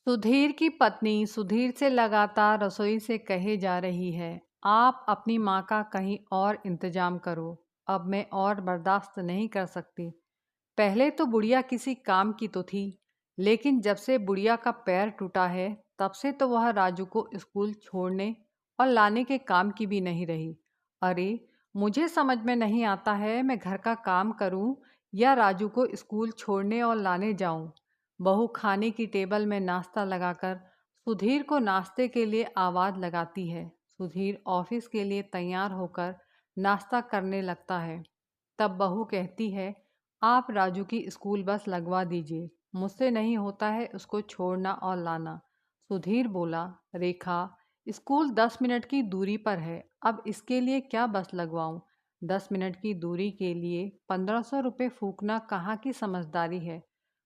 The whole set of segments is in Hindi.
सुधीर की पत्नी सुधीर से लगातार रसोई से कहे जा रही है, आप अपनी माँ का कहीं और इंतजाम करो। अब मैं और बर्दाश्त नहीं कर सकती। पहले तो बुढ़िया किसी काम की तो थी, लेकिन जब से बुढ़िया का पैर टूटा है तब से तो वह राजू को स्कूल छोड़ने और लाने के काम की भी नहीं रही। अरे, मुझे समझ में नहीं आता है, मैं घर का काम करूं या राजू को स्कूल छोड़ने और लाने जाऊं। बहू खाने की टेबल में नाश्ता लगाकर सुधीर को नाश्ते के लिए आवाज़ लगाती है। सुधीर ऑफिस के लिए तैयार होकर नाश्ता करने लगता है। तब बहू कहती है, आप राजू की स्कूल बस लगवा दीजिए, मुझसे नहीं होता है उसको छोड़ना और लाना। सुधीर बोला, रेखा, स्कूल 10 मिनट की दूरी पर है, अब इसके लिए क्या बस लगवाऊं? 10 मिनट की दूरी के लिए 1500 रुपये फूकना कहाँ की समझदारी है।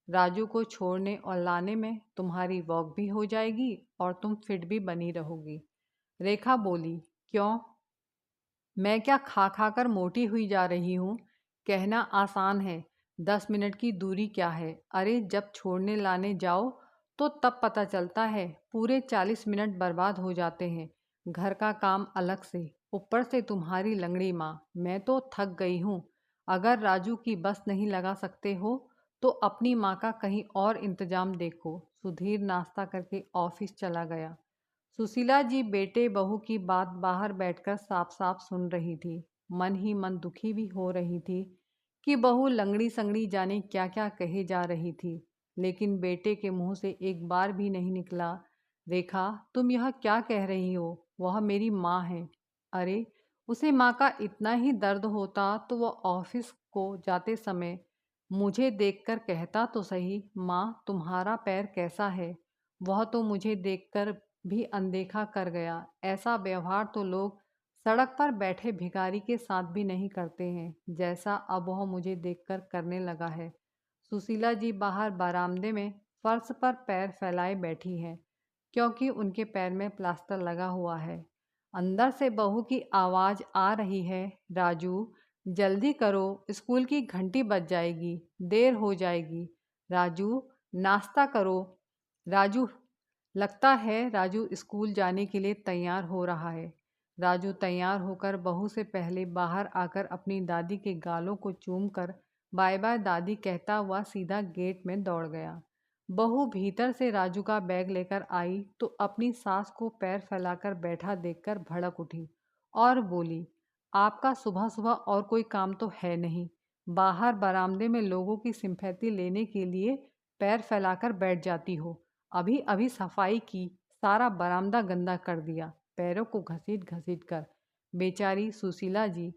राजू को छोड़ने और लाने में तुम्हारी वॉक भी हो जाएगी और तुम फिट भी बनी रहोगी। रेखा बोली, क्यों? मैं क्या खा खा कर मोटी हुई जा रही हूँ? कहना आसान है, 10 मिनट की दूरी क्या है। अरे, जब छोड़ने लाने जाओ तो तब पता चलता है पूरे 40 मिनट बर्बाद हो जाते हैं। घर का काम अलग से, ऊपर से तुम्हारी लंगड़ी माँ। मैं तो थक गई हूँ। अगर राजू की बस नहीं लगा सकते हो तो अपनी माँ का कहीं और इंतजाम देखो। सुधीर नाश्ता करके ऑफिस चला गया। सुशीला जी बेटे बहू की बात बाहर बैठकर साफ साफ सुन रही थी। मन ही मन दुखी भी हो रही थी कि बहू लंगड़ी संगड़ी जाने क्या क्या कहे जा रही थी, लेकिन बेटे के मुंह से एक बार भी नहीं निकला, रेखा, तुम यह क्या कह रही हो? वह मेरी माँ है। अरे, उसे माँ का इतना ही दर्द होता तो वह ऑफिस को जाते समय मुझे देखकर कहता तो सही, माँ तुम्हारा पैर कैसा है। वह तो मुझे देखकर भी अनदेखा कर गया। ऐसा व्यवहार तो लोग सड़क पर बैठे भिखारी के साथ भी नहीं करते हैं, जैसा अब वह मुझे देखकर करने लगा है। सुशीला जी बाहर बरामदे में फर्श पर पैर फैलाए बैठी हैं, क्योंकि उनके पैर में प्लास्टर लगा हुआ है। अंदर से बहू की आवाज़ आ रही है, राजू, जल्दी करो, स्कूल की घंटी बज जाएगी, देर हो जाएगी। राजू, नाश्ता करो। राजू, लगता है राजू स्कूल जाने के लिए तैयार हो रहा है। राजू तैयार होकर बहू से पहले बाहर आकर अपनी दादी के गालों को चूमकर बाय बाय दादी कहता हुआ सीधा गेट में दौड़ गया। बहू भीतर से राजू का बैग लेकर आई तो अपनी सास को पैर फैलाकर बैठा देखकर भड़क उठी और बोली, आपका सुबह सुबह और कोई काम तो है नहीं, बाहर बरामदे में लोगों की सिंपैथी लेने के लिए पैर फैलाकर बैठ जाती हो। अभी अभी सफाई की, सारा बरामदा गंदा कर दिया, पैरों को घसीट घसीट कर। बेचारी सुशीला जी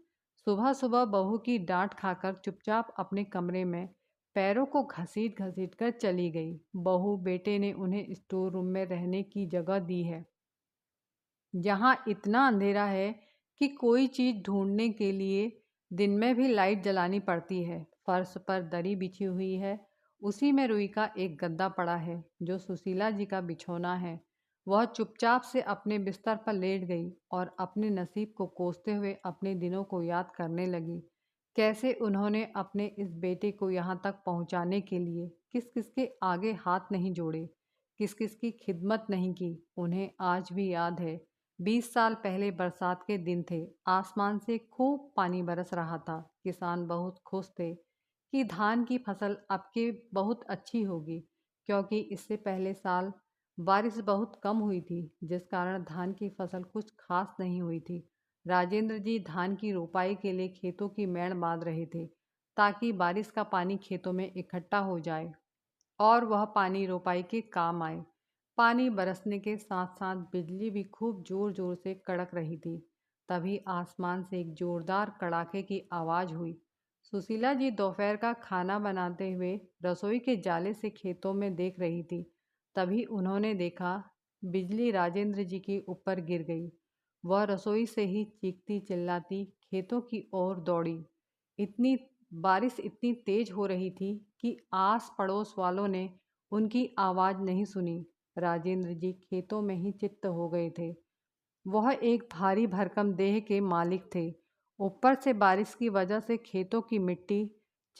सुबह सुबह बहू की डांट खाकर चुपचाप अपने कमरे में पैरों को घसीट घसीट कर चली गई। बहू बेटे ने उन्हें स्टोर रूम में रहने की जगह दी है, जहाँ इतना अंधेरा है कि कोई चीज़ ढूंढने के लिए दिन में भी लाइट जलानी पड़ती है। फर्श पर दरी बिछी हुई है, उसी में रुई का एक गद्दा पड़ा है जो सुशीला जी का बिछौना है। वह चुपचाप से अपने बिस्तर पर लेट गई और अपने नसीब को कोसते हुए अपने दिनों को याद करने लगी। कैसे उन्होंने अपने इस बेटे को यहाँ तक पहुँचाने के लिए किस किस के आगे हाथ नहीं जोड़े, किस किस की खिदमत नहीं की। उन्हें आज भी याद है, 20 साल पहले बरसात के दिन थे, आसमान से खूब पानी बरस रहा था। किसान बहुत खुश थे कि धान की फसल अब के बहुत अच्छी होगी, क्योंकि इससे पहले साल बारिश बहुत कम हुई थी, जिस कारण धान की फसल कुछ खास नहीं हुई थी। राजेंद्र जी धान की रोपाई के लिए खेतों की मेड़ बांध रहे थे, ताकि बारिश का पानी खेतों में इकट्ठा हो जाए और वह पानी रोपाई के काम आए। पानी बरसने के साथ साथ बिजली भी खूब जोर जोर से कड़क रही थी। तभी आसमान से एक जोरदार कड़ाके की आवाज़ हुई। सुशीला जी दोपहर का खाना बनाते हुए रसोई के जाले से खेतों में देख रही थी। तभी उन्होंने देखा बिजली राजेंद्र जी के ऊपर गिर गई। वह रसोई से ही चीखती चिल्लाती खेतों की ओर दौड़ी। इतनी बारिश इतनी तेज हो रही थी कि आस पड़ोस वालों ने उनकी आवाज़ नहीं सुनी। राजेंद्र जी खेतों में ही चित्त हो गए थे। वह एक भारी भरकम देह के मालिक थे। ऊपर से बारिश की वजह से खेतों की मिट्टी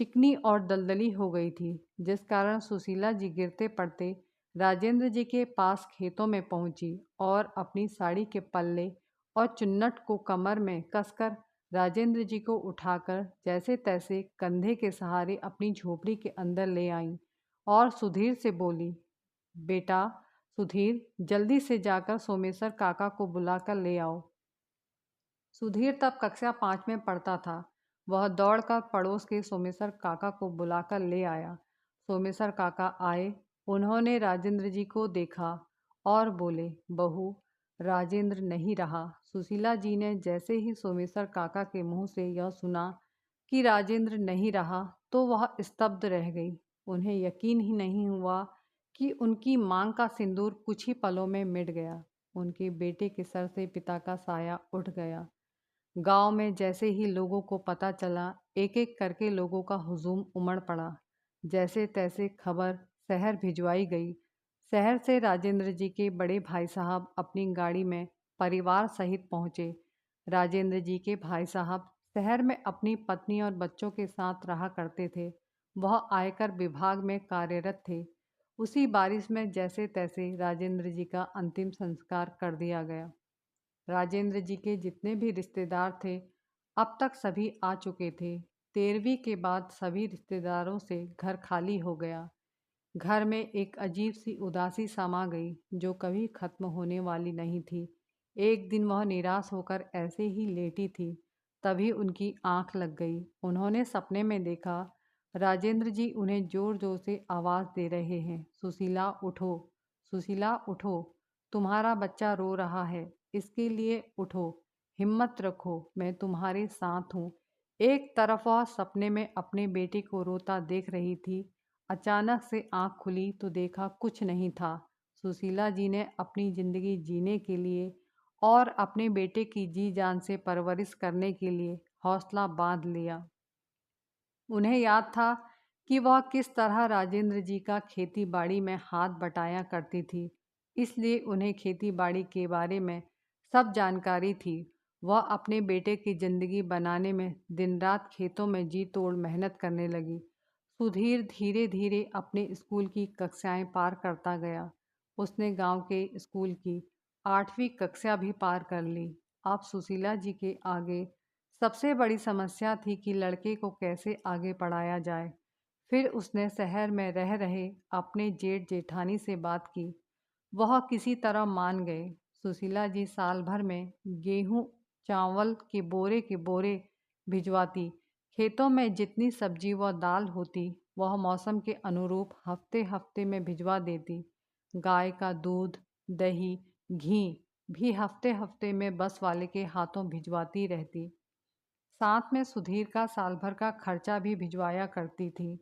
चिकनी और दलदली हो गई थी, जिस कारण सुशीला जी गिरते पड़ते राजेंद्र जी के पास खेतों में पहुंची और अपनी साड़ी के पल्ले और चुन्नट को कमर में कसकर राजेंद्र जी को उठाकर जैसे तैसे कंधे के सहारे अपनी झोपड़ी के अंदर ले आई और सुधीर से बोली, बेटा सुधीर, जल्दी से जाकर सोमेश्वर काका को बुलाकर ले आओ। सुधीर तब कक्षा 5 में पढ़ता था। वह दौड़कर पड़ोस के सोमेश्वर काका को बुलाकर ले आया। सोमेश्वर काका आए। उन्होंने राजेंद्र जी को देखा और बोले, बहू, राजेंद्र नहीं रहा। सुशीला जी ने जैसे ही सोमेश्वर काका के मुंह से यह सुना कि राजेंद्र नहीं रहा तो वह स्तब्ध रह गई। उन्हें यकीन ही नहीं हुआ कि उनकी मांग का सिंदूर कुछ ही पलों में मिट गया। उनके बेटे के सर से पिता का साया उठ गया। गांव में जैसे ही लोगों को पता चला, एक एक करके लोगों का हुजूम उमड़ पड़ा। जैसे तैसे खबर शहर भिजवाई गई। शहर से राजेंद्र जी के बड़े भाई साहब अपनी गाड़ी में परिवार सहित पहुंचे। राजेंद्र जी के भाई साहब शहर में अपनी पत्नी और बच्चों के साथ रहा करते थे। वह आयकर विभाग में कार्यरत थे। उसी बारिश में जैसे तैसे राजेंद्र जी का अंतिम संस्कार कर दिया गया। राजेंद्र जी के जितने भी रिश्तेदार थे, अब तक सभी आ चुके थे। 13वीं के बाद सभी रिश्तेदारों से घर खाली हो गया। घर में एक अजीब सी उदासी समा गई जो कभी खत्म होने वाली नहीं थी। एक दिन वह निराश होकर ऐसे ही लेटी थी, तभी उनकी आंख लग गई। उन्होंने सपने में देखा, राजेंद्र जी उन्हें जोर जोर से आवाज़ दे रहे हैं, सुशीला उठो, सुशीला उठो, तुम्हारा बच्चा रो रहा है, इसके लिए उठो, हिम्मत रखो, मैं तुम्हारे साथ हूँ। एक तरफ वह सपने में अपने बेटे को रोता देख रही थी। अचानक से आंख खुली तो देखा कुछ नहीं था। सुशीला जी ने अपनी ज़िंदगी जीने के लिए और अपने बेटे की जी जान से परवरिश करने के लिए हौसला बांध लिया। उन्हें याद था कि वह किस तरह राजेंद्र जी का खेती बाड़ी में हाथ बटाया करती थी, इसलिए उन्हें खेती बाड़ी के बारे में सब जानकारी थी। वह अपने बेटे की ज़िंदगी बनाने में दिन रात खेतों में जी तोड़ मेहनत करने लगी। सुधीर धीरे धीरे अपने स्कूल की कक्षाएं पार करता गया। उसने गांव के स्कूल की 8वीं कक्षा भी पार कर ली। अब सुशीला जी के आगे सबसे बड़ी समस्या थी कि लड़के को कैसे आगे पढ़ाया जाए। फिर उसने शहर में रह रहे अपने जेठ जेठानी से बात की। वह किसी तरह मान गए। सुशीला जी साल भर में गेहूं चावल के बोरे भिजवाती। खेतों में जितनी सब्जी व दाल होती वह मौसम के अनुरूप हफ्ते हफ्ते में भिजवा देती। गाय का दूध, दही, घी भी हफ्ते हफ्ते में बस वाले के हाथों भिजवाती रहती। साथ में सुधीर का साल भर का खर्चा भी भिजवाया करती थी।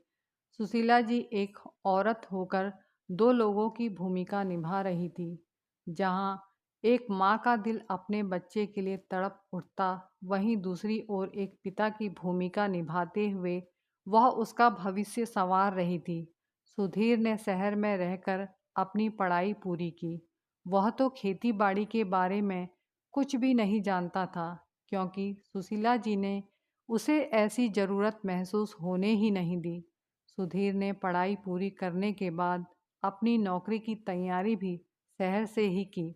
सुशीला जी एक औरत होकर दो लोगों की भूमिका निभा रही थी। जहाँ एक माँ का दिल अपने बच्चे के लिए तड़प उठता, वहीं दूसरी ओर एक पिता की भूमिका निभाते हुए वह उसका भविष्य संवार रही थी। सुधीर ने शहर में रहकर अपनी पढ़ाई पूरी की। वह तो खेती बाड़ी के बारे में कुछ भी नहीं जानता था, क्योंकि सुशीला जी ने उसे ऐसी ज़रूरत महसूस होने ही नहीं दी। सुधीर ने पढ़ाई पूरी करने के बाद अपनी नौकरी की तैयारी भी शहर से ही की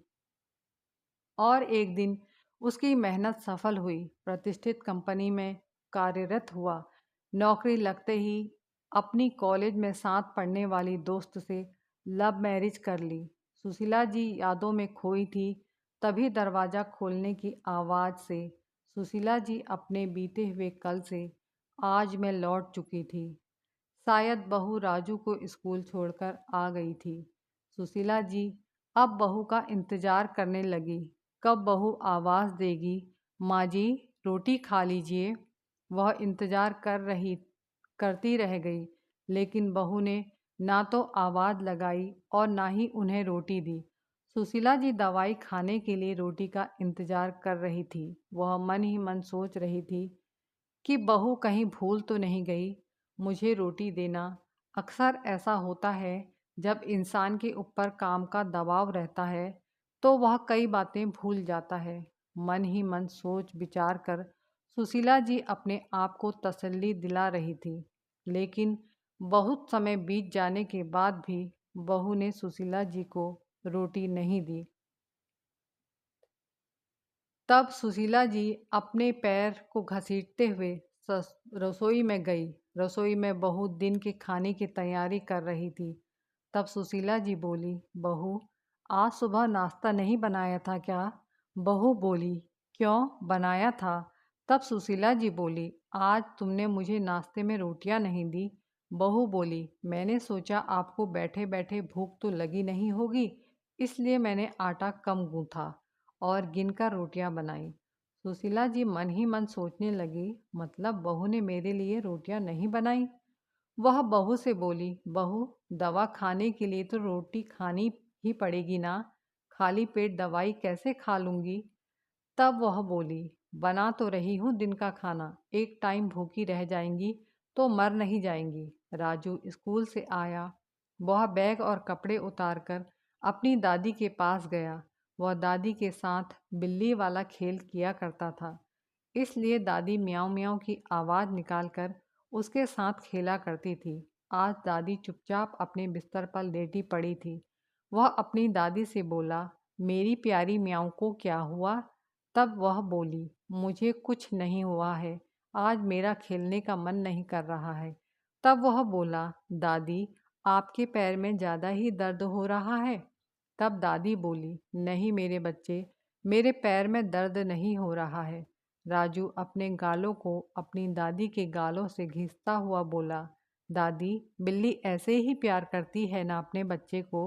और एक दिन उसकी मेहनत सफल हुई। प्रतिष्ठित कंपनी में कार्यरत हुआ। नौकरी लगते ही अपनी कॉलेज में साथ पढ़ने वाली दोस्त से लव मैरिज कर ली। सुशीला जी यादों में खोई थी। तभी दरवाज़ा खोलने की आवाज़ से सुशीला जी अपने बीते हुए कल से आज में लौट चुकी थी। शायद बहू राजू को स्कूल छोड़कर आ गई थी। सुशीला जी अब बहू का इंतज़ार करने लगी। कब बहू आवाज़ देगी, माँ जी रोटी खा लीजिए। वह इंतज़ार करती रह गई, लेकिन बहू ने ना तो आवाज़ लगाई और ना ही उन्हें रोटी दी। सुशीला जी दवाई खाने के लिए रोटी का इंतज़ार कर रही थी। वह मन ही मन सोच रही थी कि बहू कहीं भूल तो नहीं गई मुझे रोटी देना। अक्सर ऐसा होता है, जब इंसान के ऊपर काम का दबाव रहता है तो वह कई बातें भूल जाता है। मन ही मन सोच विचार कर सुशीला जी अपने आप को तसल्ली दिला रही थी, लेकिन बहुत समय बीत जाने के बाद भी बहू ने सुशीला जी को रोटी नहीं दी। तब सुशीला जी अपने पैर को घसीटते हुए रसोई में गई। रसोई में बहू दिन के खाने की तैयारी कर रही थी। तब सुशीला जी बोली, बहू, आज सुबह नाश्ता नहीं बनाया था क्या? बहू बोली, क्यों, बनाया था। तब सुशीला जी बोली, आज तुमने मुझे नाश्ते में रोटियां नहीं दी। बहू बोली, मैंने सोचा आपको बैठे बैठे भूख तो लगी नहीं होगी, इसलिए मैंने आटा कम गूंथा और गिनकर रोटियां बनाई। सुशीला जी मन ही मन सोचने लगी, मतलब बहू ने मेरे लिए रोटियां नहीं बनाई। वह बहू से बोली, बहू, दवा खाने के लिए तो रोटी खानी ही पड़ेगी ना, खाली पेट दवाई कैसे खा लूँगी। तब वह बोली, बना तो रही हूँ दिन का खाना, एक टाइम भूखी रह जाएंगी तो मर नहीं जाएंगी। राजू स्कूल से आया। वह बैग और कपड़े उतारकर अपनी दादी के पास गया। वह दादी के साथ बिल्ली वाला खेल किया करता था, इसलिए दादी म्याऊं म्याऊं की आवाज़ निकालकर उसके साथ खेला करती थी। आज दादी चुपचाप अपने बिस्तर पर लेटी पड़ी थी। वह अपनी दादी से बोला, मेरी प्यारी म्याऊं को क्या हुआ? तब वह बोली, मुझे कुछ नहीं हुआ है, आज मेरा खेलने का मन नहीं कर रहा है। तब वह बोला, दादी, आपके पैर में ज़्यादा ही दर्द हो रहा है। तब दादी बोली, नहीं मेरे बच्चे, मेरे पैर में दर्द नहीं हो रहा है। राजू अपने गालों को अपनी दादी के गालों से घिसता हुआ बोला, दादी, बिल्ली ऐसे ही प्यार करती है ना अपने बच्चे को।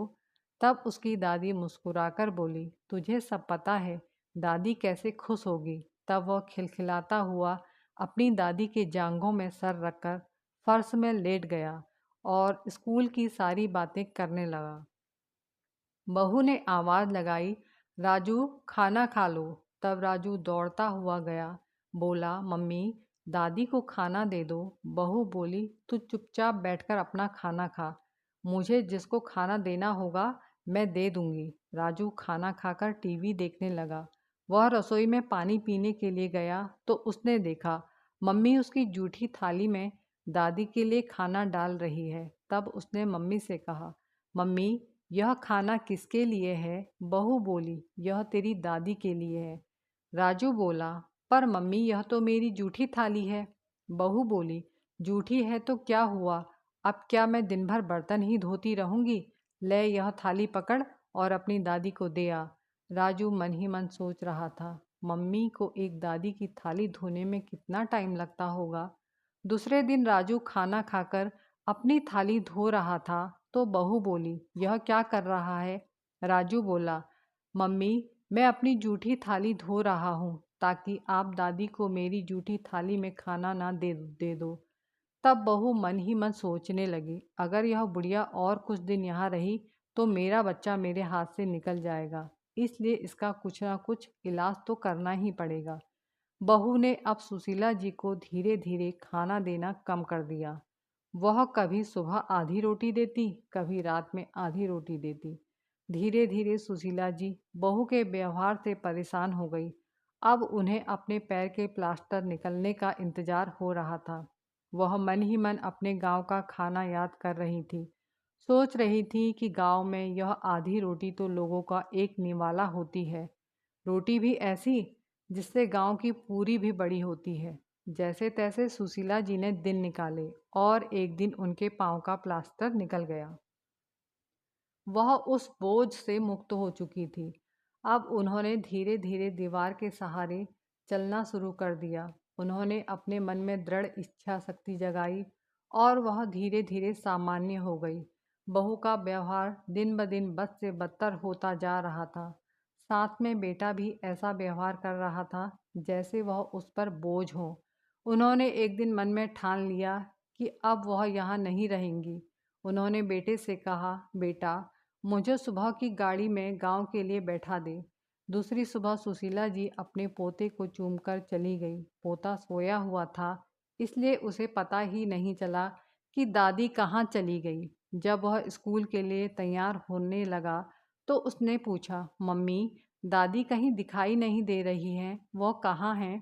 तब उसकी दादी मुस्कुराकर बोली, तुझे सब पता है, दादी कैसे खुश होगी। तब वह खिलखिलाता हुआ अपनी दादी के जांघों में सर रखकर फर्श में लेट गया और स्कूल की सारी बातें करने लगा। बहू ने आवाज़ लगाई, राजू, खाना खा लो। तब राजू दौड़ता हुआ गया, बोला, मम्मी, दादी को खाना दे दो। बहू बोली, तू चुपचाप बैठकर अपना खाना खा, मुझे जिसको खाना देना होगा मैं दे दूंगी। राजू खाना खाकर टीवी देखने लगा। वह रसोई में पानी पीने के लिए गया तो उसने देखा मम्मी उसकी जूठी थाली में दादी के लिए खाना डाल रही है। तब उसने मम्मी से कहा, मम्मी, यह खाना किसके लिए है? बहू बोली, यह तेरी दादी के लिए है। राजू बोला, पर मम्मी, यह तो मेरी जूठी थाली है। बहू बोली, जूठी है तो क्या हुआ, अब क्या मैं दिन भर बर्तन ही धोती रहूंगी? ले यह थाली पकड़ और अपनी दादी को दे आ। राजू मन ही मन सोच रहा था, मम्मी को एक दादी की थाली धोने में कितना टाइम लगता होगा। दूसरे दिन राजू खाना खाकर अपनी थाली धो रहा था तो बहू बोली, यह क्या कर रहा है? राजू बोला, मम्मी, मैं अपनी जूठी थाली धो रहा हूँ ताकि आप दादी को मेरी जूठी थाली में खाना ना दे दो। तब बहू मन ही मन सोचने लगी, अगर यह बुढ़िया और कुछ दिन यहाँ रही तो मेरा बच्चा मेरे हाथ से निकल जाएगा, इसलिए इसका कुछ ना कुछ इलाज तो करना ही पड़ेगा। बहू ने अब सुशीला जी को धीरे धीरे खाना देना कम कर दिया। वह कभी सुबह आधी रोटी देती, कभी रात में आधी रोटी देती। धीरे धीरे सुशीला जी बहू के व्यवहार से परेशान हो गई। अब उन्हें अपने पैर के प्लास्टर निकलने का इंतजार हो रहा था। वह मन ही मन अपने गांव का खाना याद कर रही थी। सोच रही थी कि गांव में यह आधी रोटी तो लोगों का एक निवाला होती है, रोटी भी ऐसी जिससे गांव की पूरी भी बड़ी होती है। जैसे तैसे सुशीला जी ने दिन निकाले और एक दिन उनके पाँव का प्लास्टर निकल गया। वह उस बोझ से मुक्त हो चुकी थी। अब उन्होंने धीरे धीरे दीवार के सहारे चलना शुरू कर दिया। उन्होंने अपने मन में दृढ़ इच्छा शक्ति जगाई और वह धीरे धीरे सामान्य हो गई। बहू का व्यवहार दिन ब दिन बद से बदतर होता जा रहा था। साथ में बेटा भी ऐसा व्यवहार कर रहा था जैसे वह उस पर बोझ हो। उन्होंने एक दिन मन में ठान लिया कि अब वह यहाँ नहीं रहेंगी। उन्होंने बेटे से कहा, बेटा, मुझे सुबह की गाड़ी में गांव के लिए बैठा दे। दूसरी सुबह सुशीला जी अपने पोते को चूमकर चली गई। पोता सोया हुआ था, इसलिए उसे पता ही नहीं चला कि दादी कहाँ चली गई। जब वह स्कूल के लिए तैयार होने लगा तो उसने पूछा, मम्मी, दादी कहीं दिखाई नहीं दे रही हैं, वह कहाँ हैं?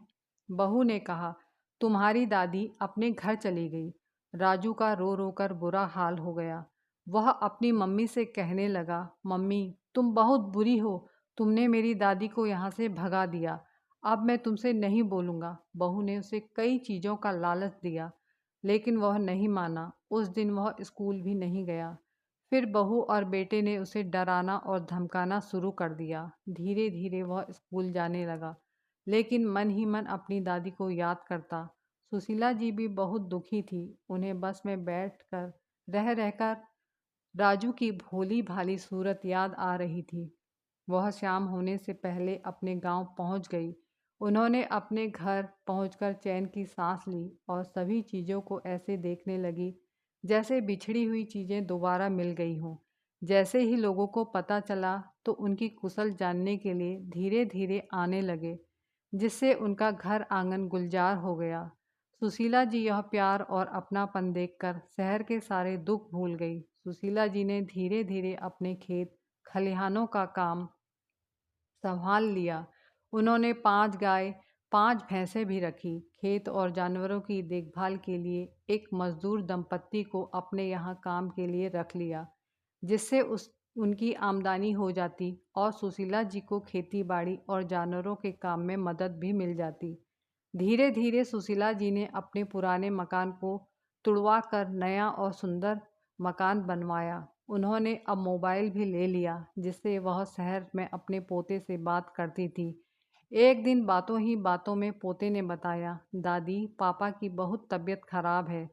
बहू ने कहा, तुम्हारी दादी अपने घर चली गई। राजू का रो रो कर बुरा हाल हो गया। वह अपनी मम्मी से कहने लगा, मम्मी तुम बहुत बुरी हो, तुमने मेरी दादी को यहाँ से भगा दिया। अब मैं तुमसे नहीं बोलूँगा। बहू ने उसे कई चीज़ों का लालच दिया, लेकिन वह नहीं माना। उस दिन वह स्कूल भी नहीं गया। फिर बहू और बेटे ने उसे डराना और धमकाना शुरू कर दिया। धीरे धीरे वह स्कूल जाने लगा, लेकिन मन ही मन अपनी दादी को याद करता। सुशीला जी भी बहुत दुखी थी। उन्हें बस में बैठकर रह रहकर राजू की भोली भाली सूरत याद आ रही थी। वह शाम होने से पहले अपने गांव पहुंच गई। उन्होंने अपने घर पहुंचकर चैन की सांस ली और सभी चीज़ों को ऐसे देखने लगी जैसे बिछड़ी हुई चीज़ें दोबारा मिल गई हों। जैसे ही लोगों को पता चला तो उनकी कुशल जानने के लिए धीरे धीरे आने लगे, जिससे उनका घर आंगन गुलजार हो गया। सुशीला जी यह प्यार और अपनापन देखकर शहर के सारे दुख भूल गई। सुशीला जी ने धीरे धीरे अपने खेत खलिहानों का काम संभाल लिया। उन्होंने 5 गाय, 5 भैंसें भी रखी। खेत और जानवरों की देखभाल के लिए एक मजदूर दंपत्ति को अपने यहाँ काम के लिए रख लिया, जिससे उनकी आमदनी हो जाती और सुशीला जी को खेती बाड़ी और जानवरों के काम में मदद भी मिल जाती। धीरे धीरे सुशीला जी ने अपने पुराने मकान को तुड़वा कर नया और सुंदर मकान बनवाया। उन्होंने अब मोबाइल भी ले लिया, जिससे वह शहर में अपने पोते से बात करती थी। एक दिन बातों ही बातों में पोते ने बताया, दादी पापा की बहुत तबीयत खराब है।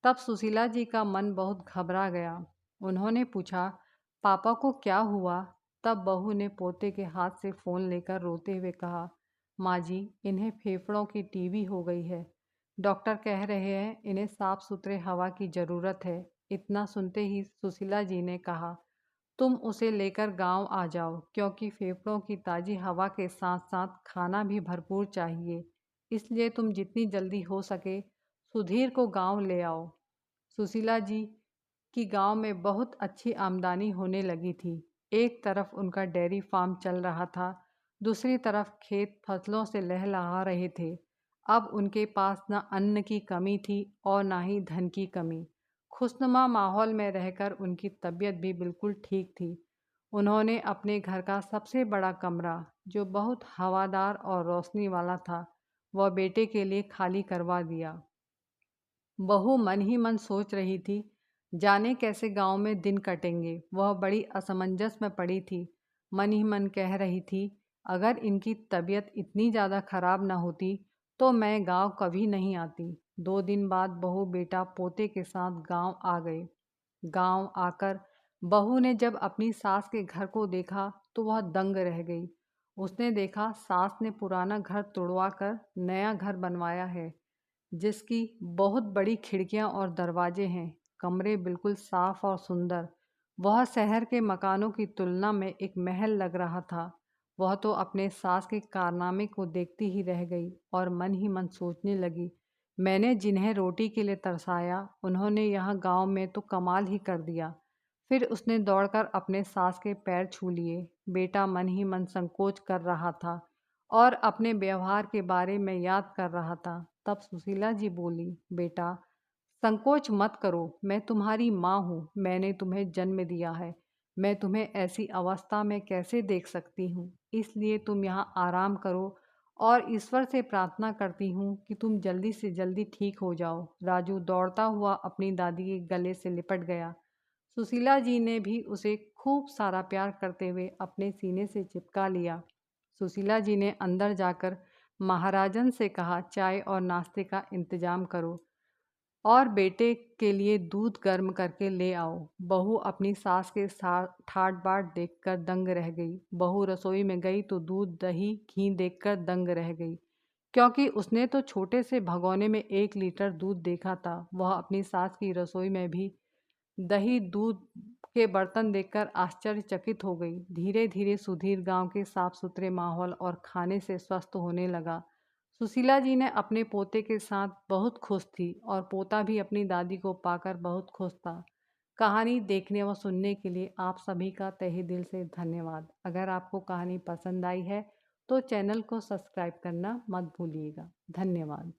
तब सुशीला जी का मन बहुत घबरा गया। उन्होंने पूछा, पापा को क्या हुआ? तब बहू ने पोते के हाथ से फ़ोन लेकर रोते हुए कहा, माँ जी इन्हें फेफड़ों की टीबी हो गई है। डॉक्टर कह रहे हैं इन्हें साफ सुथरे हवा की ज़रूरत है। इतना सुनते ही सुशीला जी ने कहा, तुम उसे लेकर गांव आ जाओ, क्योंकि फेफड़ों की ताज़ी हवा के साथ साथ खाना भी भरपूर चाहिए। इसलिए तुम जितनी जल्दी हो सके सुधीर को गांव ले आओ। सुशीला जी की गांव में बहुत अच्छी आमदनी होने लगी थी। एक तरफ उनका डेयरी फार्म चल रहा था, दूसरी तरफ खेत फसलों से लहलहा रहे थे। अब उनके पास न अन्न की कमी थी और ना ही धन की कमी। खुशनुमा माहौल में रहकर उनकी तबीयत भी बिल्कुल ठीक थी। उन्होंने अपने घर का सबसे बड़ा कमरा, जो बहुत हवादार और रोशनी वाला था, वह बेटे के लिए खाली करवा दिया। बहू मन ही मन सोच रही थी, जाने कैसे गांव में दिन कटेंगे। वह बड़ी असमंजस में पड़ी थी। मन ही मन कह रही थी, अगर इनकी तबीयत इतनी ज़्यादा खराब न होती तो मैं गांव कभी नहीं आती। 2 दिन बाद बहू बेटा पोते के साथ गांव आ गए। गांव आकर बहू ने जब अपनी सास के घर को देखा तो वह दंग रह गई। उसने देखा सास ने पुराना घर तुड़वा कर नया घर बनवाया है, जिसकी बहुत बड़ी खिड़कियां और दरवाजे हैं। कमरे बिल्कुल साफ और सुंदर। वह शहर के मकानों की तुलना में एक महल लग रहा था। वह तो अपने सास के कारनामे को देखती ही रह गई और मन ही मन सोचने लगी, मैंने जिन्हें रोटी के लिए तरसाया उन्होंने यहाँ गांव में तो कमाल ही कर दिया। फिर उसने दौड़कर अपने सास के पैर छू लिए। बेटा मन ही मन संकोच कर रहा था और अपने व्यवहार के बारे में याद कर रहा था। तब सुशीला जी बोली, बेटा संकोच मत करो, मैं तुम्हारी माँ हूँ, मैंने तुम्हें जन्म दिया है। मैं तुम्हें ऐसी अवस्था में कैसे देख सकती हूँ? इसलिए तुम यहाँ आराम करो और ईश्वर से प्रार्थना करती हूँ कि तुम जल्दी से जल्दी ठीक हो जाओ। राजू दौड़ता हुआ अपनी दादी के गले से लिपट गया। सुशीला जी ने भी उसे खूब सारा प्यार करते हुए अपने सीने से चिपका लिया। सुशीला जी ने अंदर जाकर महाराजन से कहा, चाय और नाश्ते का इंतजाम करो और बेटे के लिए दूध गर्म करके ले आओ। बहू अपनी सास के साथ ठाट बाट देखकर दंग रह गई। बहू रसोई में गई तो दूध दही घी देखकर दंग रह गई, क्योंकि उसने तो छोटे से भगोने में 1 लीटर दूध देखा था। वह अपनी सास की रसोई में भी दही दूध के बर्तन देखकर आश्चर्यचकित हो गई। धीरे धीरे सुधीर गांव के साफ सुथरे माहौल और खाने से स्वस्थ होने लगा। सुशीला जी ने अपने पोते के साथ बहुत खुश थी और पोता भी अपनी दादी को पाकर बहुत खुश था। कहानी देखने व सुनने के लिए आप सभी का तहे दिल से धन्यवाद। अगर आपको कहानी पसंद आई है तो चैनल को सब्सक्राइब करना मत भूलिएगा। धन्यवाद।